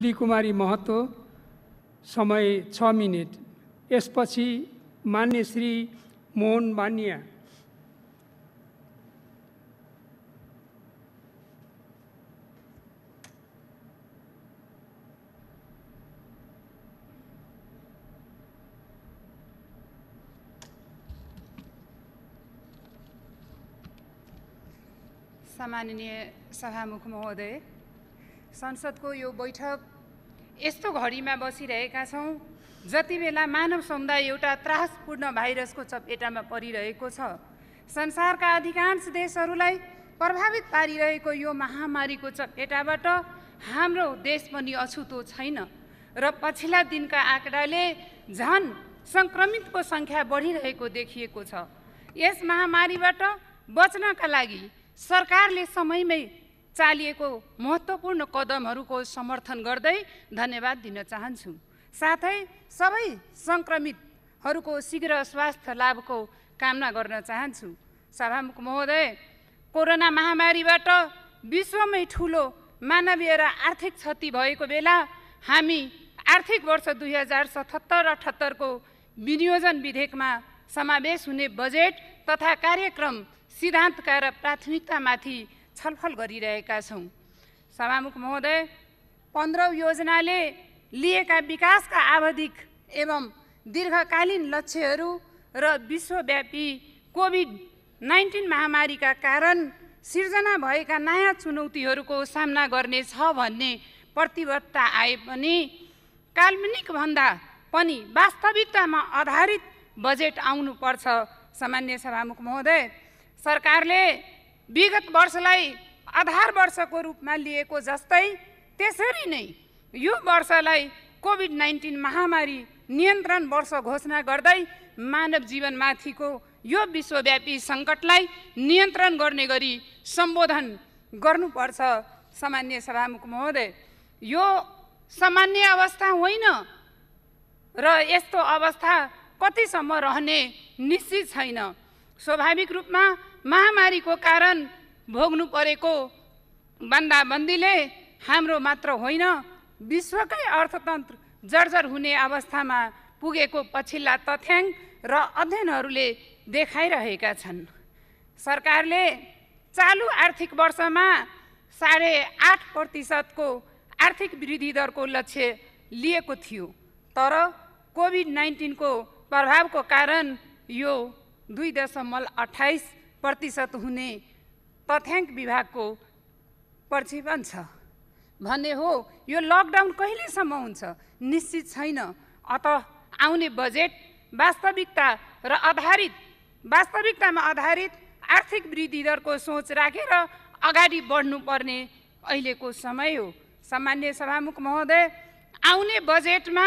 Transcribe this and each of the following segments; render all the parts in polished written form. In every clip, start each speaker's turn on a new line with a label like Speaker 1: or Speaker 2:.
Speaker 1: कुमारी महतो, समय 6 मिनेट। यसपछि मान्य श्री मोहन बानिया।
Speaker 2: सम्माननीय सभामुख महोदय, संसदको यो बैठक यस्तो घडीमा बसिरहेका छौँ जति बेला मानव समुदाय एउटा त्रासपूर्ण भाइरसको चपेटामा परिरहेको छ। संसारका अधिकांश देशहरूलाई प्रभावित पारिरहेको यो महामारीको चपेटाबाट हाम्रो देश पनि अछुतो छैन र पछिल्ला दिनका आँकडाले झन् सङ्क्रमितको सङ्ख्या बढिरहेको देखिएको छ। यस महामारीबाट बच्नका लागि सरकारले समयमै चालिएको महत्त्वपूर्ण कदमहरूको समर्थन गर्दै धन्यवाद दिन चाहन्छु। साथै सबै सङ्क्रमितहरूको शीघ्र स्वास्थ्य लाभको कामना गर्न चाहन्छु। सभामुख महोदय, कोरोना महामारीबाट विश्वमै ठुलो मानवीय र आर्थिक क्षति भएको बेला हामी आर्थिक वर्ष 2077-78 को विनियोजन विधेयकमा समावेश हुने बजेट तथा कार्यक्रम सिद्धान्तका र प्राथमिकतामाथि छलफल गरिरहेका छौँ। सभामुख महोदय, 15 योजनाले लिएका विकासका आवधिक एवं दीर्घकालीन लक्ष्यहरू र विश्वव्यापी कोभिड-19 महामारीका कारण सिर्जना भएका नयाँ चुनौतीहरूको सामना गर्ने छ भन्ने प्रतिबद्धता आए पनि काल्पनिक भन्दा पनि वास्तविकतामा आधारित बजेट आउनुपर्छ। सामान्य सभामुख महोदय, सरकारले विगत वर्षलाई आधार वर्षको रूपमा लिएको जस्तै त्यसरी नै यो वर्षलाई कोभिड-19 महामारी नियन्त्रण वर्ष घोषणा गर्दै मानव जीवनमाथिको यो विश्वव्यापी सङ्कटलाई नियन्त्रण गर्ने गरी सम्बोधन गर्नुपर्छ। सामान्य सभामुख महोदय, यो सामान्य अवस्था होइन र यस्तो अवस्था कतिसम्म रहने निश्चित छैन। स्वाभाविक रूपमा महामारीको कारण भोग्नु परेको बन्दाबन्दीले हाम्रो मात्र होइन विश्वकै अर्थतन्त्र जर्जर हुने अवस्थामा पुगेको पछिल्ला तथ्याङ्क र अध्ययनहरूले देखाइरहेका छन्। सरकारले चालु आर्थिक वर्षमा 8.5% को आर्थिक वृद्धि दरको लक्ष्य लिएको थियो, तर कोभिड-19 को प्रभावको कारण यो 2.28% हुने तथ्याङ्क विभागको प्रक्षेपण छ भन्ने हो। यो लकडाउन कहिलेसम्म हुन्छ निश्चित छैन। अत आउने बजेट वास्तविकतामा आधारित आर्थिक वृद्धि दरको सोच राखेर अगाडि बढ्नुपर्ने अहिलेको समय हो। सामान्य सभामुख महोदय, आउने बजेटमा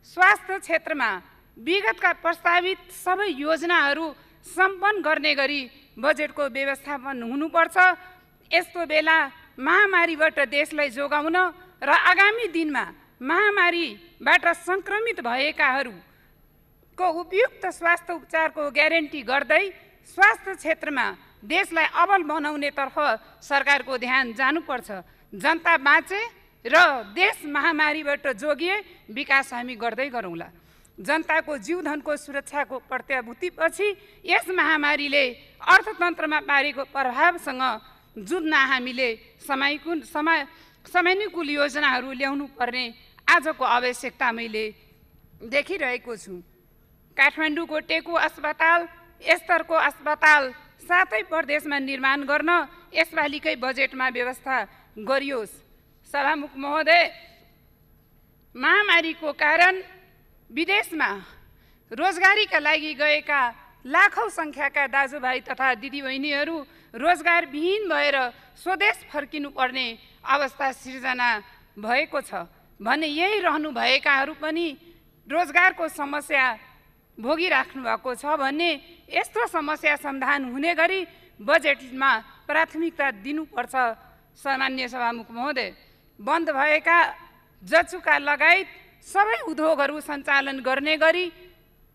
Speaker 2: स्वास्थ्य क्षेत्रमा विगतका प्रस्तावित सबै योजनाहरू सम्पन्न गर्ने गरी बजेटको व्यवस्थापन हुनुपर्छ। यस्तो बेला महामारीबाट देशलाई जोगाउन र आगामी दिनमा महामारीबाट सङ्क्रमित भएकाहरूको उपयुक्त स्वास्थ्य उपचारको ग्यारेन्टी गर्दै स्वास्थ्य क्षेत्रमा देशलाई अब्बल बनाउनेतर्फ सरकारको ध्यान जानुपर्छ। जनता बाँचे र देश महामारीबाट जोगिए विकास हामी गर्दै गरौँला। जनताको जीवधनको सुरक्षाको प्रत्याभूतिपछि यस महामारीले अर्थतन्त्रमा पारेको प्रभावसँग जुझ्न हामीले समयानुकूल योजनाहरू ल्याउनु पर्ने आजको आवश्यकता मैले देखिरहेको छु। काठमाडौँको टेकु अस्पताल स्तरको अस्पताल सातै प्रदेशमा निर्माण गर्न यसपालिकै बजेटमा व्यवस्था गरियोस्। सभामुख महोदय, महामारीको कारण विदेशमा रोजगारीका लागि गएका लाखौँ सङ्ख्याका दाजुभाइ तथा दिदीबहिनीहरू रोजगारविहीन भएर स्वदेश फर्किनुपर्ने अवस्था सिर्जना भएको छ भने यही रहनुभएकाहरू पनि रोजगारको समस्या भोगिराख्नु भएको छ भन्ने यस्तो समस्या समाधान हुने गरी बजेटमा प्राथमिकता दिनुपर्छ। सामान्य सभामुख महोदय, बन्द भएका जचुका लगायत सबै उद्योगहरू सञ्चालन गर्ने गरी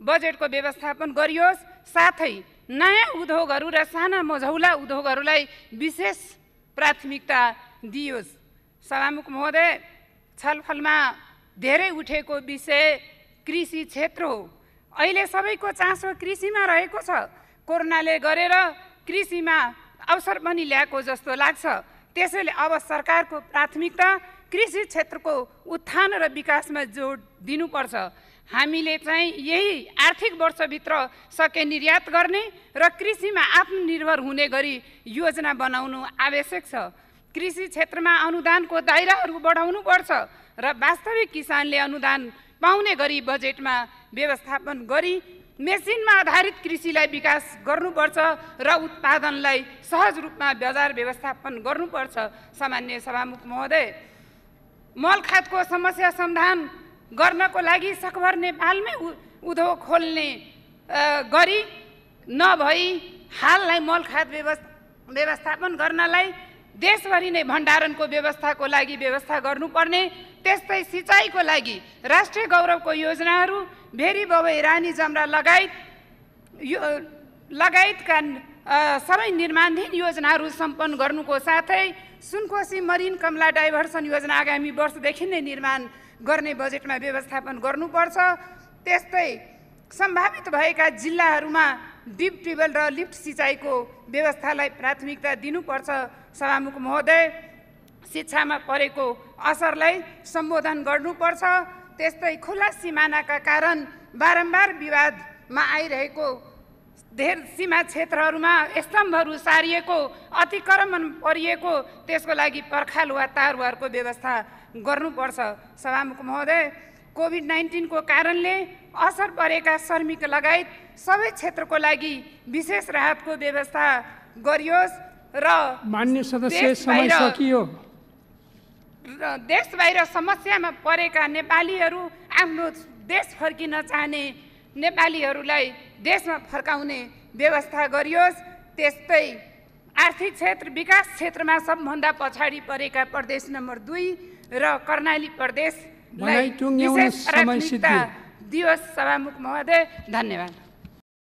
Speaker 2: बजेटको व्यवस्थापन गरियोस्। साथै नयाँ उद्योगहरू र साना मझौला उद्योगहरूलाई विशेष प्राथमिकता दियोस्। सभामुख महोदय, छलफलमा धेरै उठेको विषय कृषि क्षेत्र हो। अहिले सबैको चासो कृषिमा रहेको छ। कोरोनाले गरेर कृषिमा अवसर पनि ल्याएको जस्तो लाग्छ। त्यसैले अब सरकारको प्राथमिकता कृषि क्षेत्रको उत्थान र विकासमा जोड दिनुपर्छ। हामीले चाहिँ यही आर्थिक वर्षभित्र सके निर्यात गर्ने र कृषिमा आत्मनिर्भर हुने गरी योजना बनाउनु आवश्यक छ। कृषि क्षेत्रमा अनुदानको दायराहरू बढाउनुपर्छ र वास्तविक किसानले अनुदान पाउने गरी बजेटमा व्यवस्थापन गरी मेसिनमा आधारित कृषिलाई विकास गर्नुपर्छ र उत्पादनलाई सहज रूपमा बजार व्यवस्थापन गर्नुपर्छ। सामान्य सभामुख महोदय, मलखादको समस्या समाधान गर्नको लागि सकभर नेपालमै उद्योग खोल्ने गरी नभई हाललाई मलखाद व्यवस्थापन गर्नलाई देशभरि नै भण्डारणको व्यवस्थाको लागि व्यवस्था गर्नुपर्ने। त्यस्तै सिँचाइको लागि राष्ट्रिय गौरवको योजनाहरू भेरी बबई रानी जमरा लगायतका सबै निर्माणधीन योजनाहरू सम्पन्न गर्नुको साथै सुनकोशी मरिन कमला डाइभर्सन योजना आगामी वर्षदेखि नै निर्माण गर्ने बजेटमा व्यवस्थापन गर्नुपर्छ। त्यस्तै सम्भावित भएका जिल्लाहरूमा डिप ट्युबवेल र लिफ्ट सिँचाइको व्यवस्थालाई प्राथमिकता दिनुपर्छ। सभामुख महोदय, शिक्षामा परेको असरलाई सम्बोधन गर्नुपर्छ। त्यस्तै खुला सिमानाका कारण बारम्बार विवादमा आइरहेको धेर सीमा क्षेत्रहरूमा स्तम्भहरू सारिएको, अतिक्रमण परिएको, त्यसको लागि पर्खाल वा तारवारको व्यवस्था गर्नुपर्छ। सभामुख महोदय, कोभिड-19 को कारणले असर परेका श्रमिक लगायत सबै क्षेत्रको लागि विशेष राहतको व्यवस्था गरियोस् र
Speaker 1: मान्य सदस्य समय सकियो।
Speaker 2: देश बाहिर समस्यामा परेका नेपालीहरू आफ्नो देश फर्किन चाहने नेपालीहरूलाई देशमा फर्काउने व्यवस्था गरियोस्। त्यस्तै आर्थिक क्षेत्र विकास क्षेत्रमा सबभन्दा पछाडि परेका प्रदेश नम्बर 2 र कर्णाली प्रदेशलाई विशेष प्राथमिकता दियोस्। सभामुख महोदय, धन्यवाद।